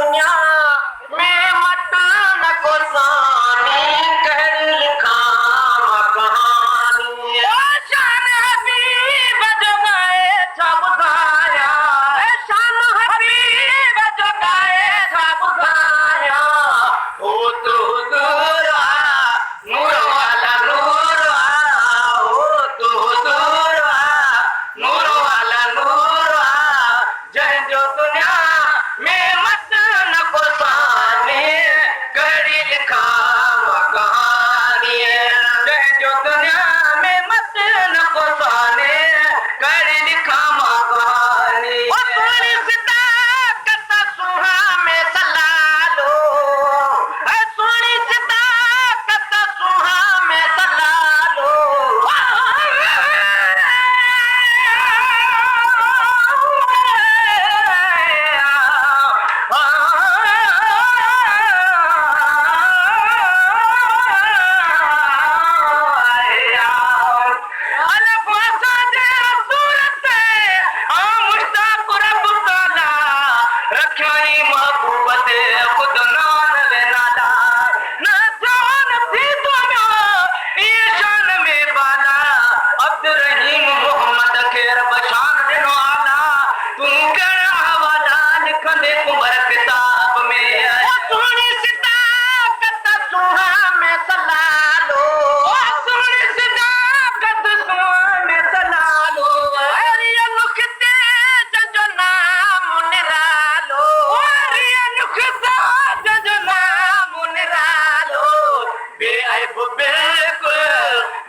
दुनिया में मत न को सानी कह लिखा कहानी शान हबीब जो गए बुधाया शान हबीब जो गए बुधाया हो तू दूरा नूर वाला नूर हो तू दूरा नूर वाला नूर जय जो दुनिया में मत न को सानी कड़ी लिखा कहानी जय जो दुनिया में मत न को सानी कड़ी लिखा कहानी सोनी सीता कता सुहा में सला लो सोनी सीता कता सुहा में सला लो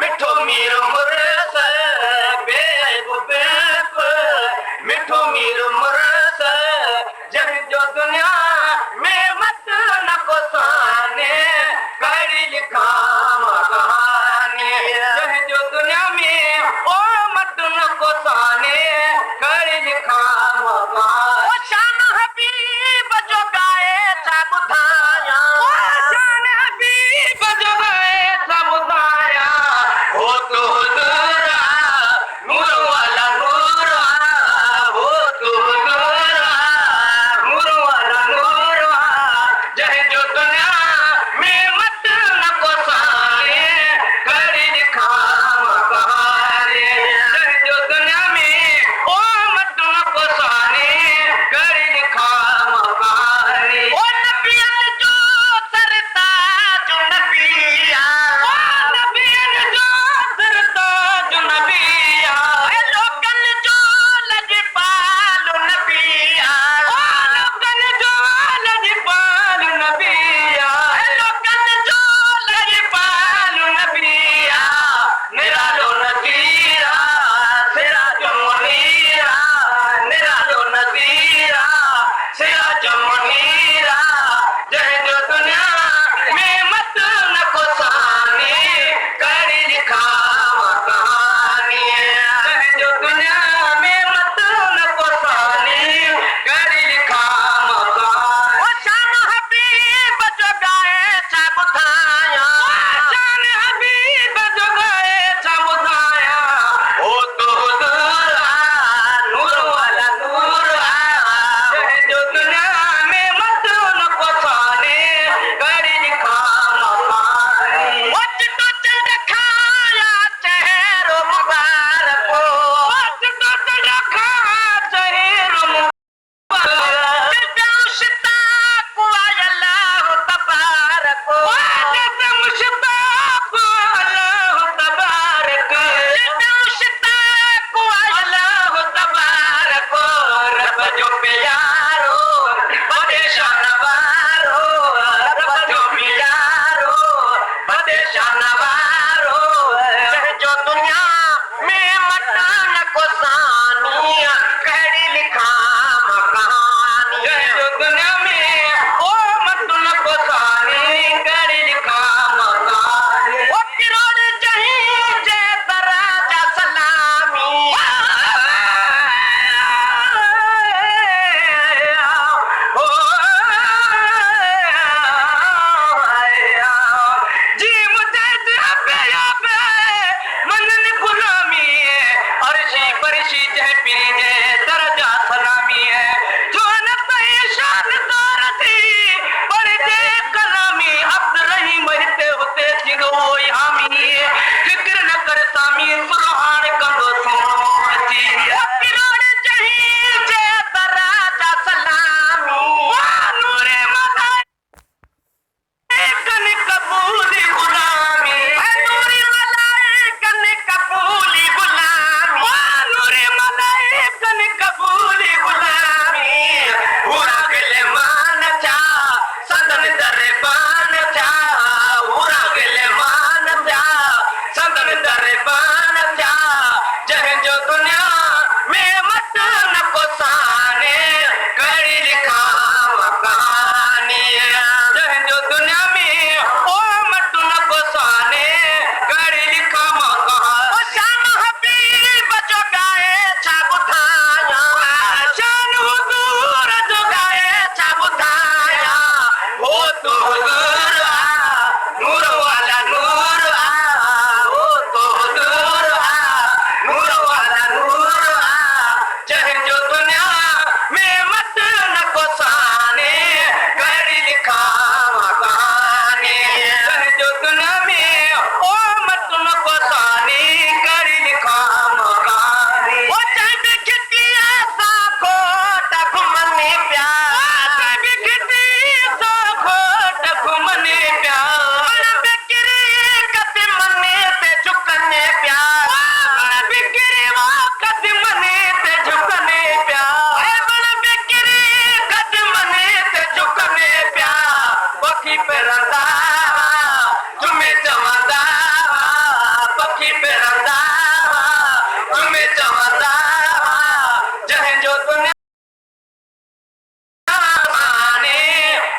मिठो मीर मुरस मिठो मीर मुरस जब जो दुनिया में मत न को साने कड़ी लिखा कहानी जब जो दुनिया में ओ मत न को साने कड़ी लिखा कहानी शान हबीब जो गाए था बुधाया शान हबीब जो गाए था बुधाया हो तो दूरा नूर वाला नूर हो तो दूरा नूर वाला नूर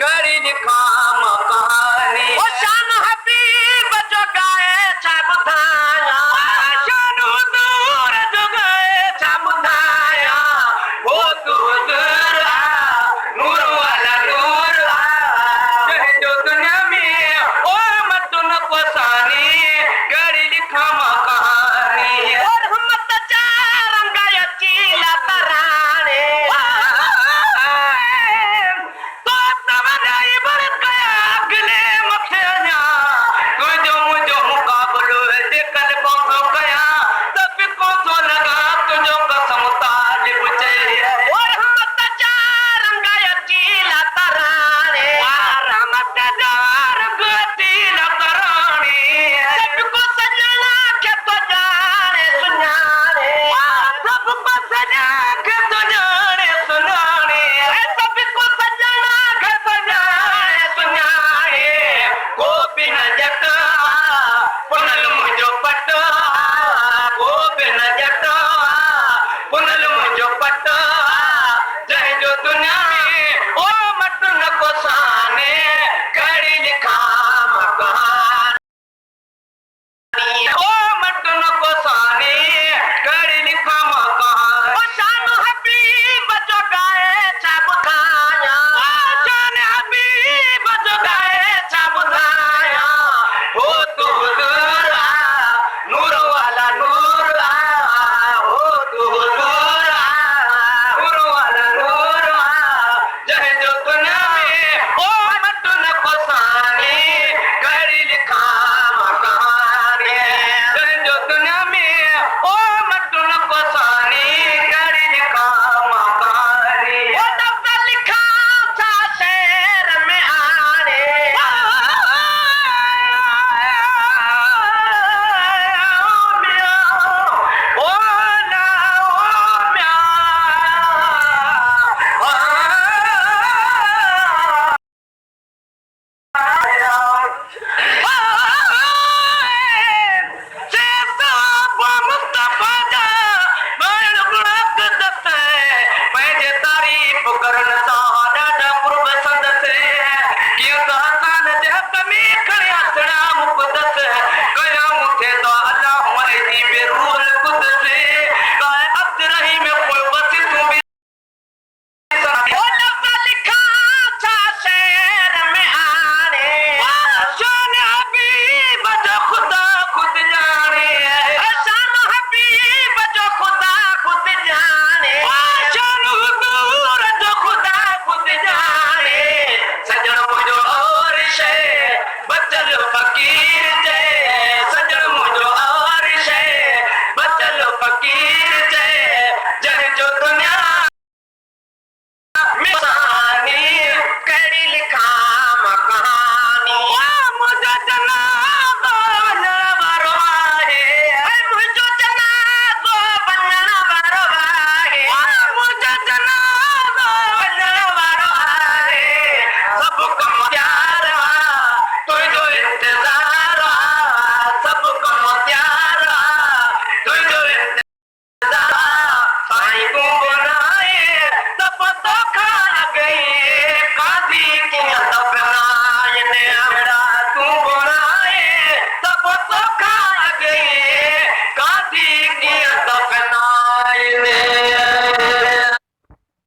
करी लिखाम कहानी ओ शान हबीब जो गाए छा ॿुधाया शान हुजूर जो गाए छा ॿुधाया ओ तू हुजूर नूर वाला नूर जो दुनिया में ओ मतुन पसानी करी लिखाम कहानी और हम रंगा चीला तराने फकीर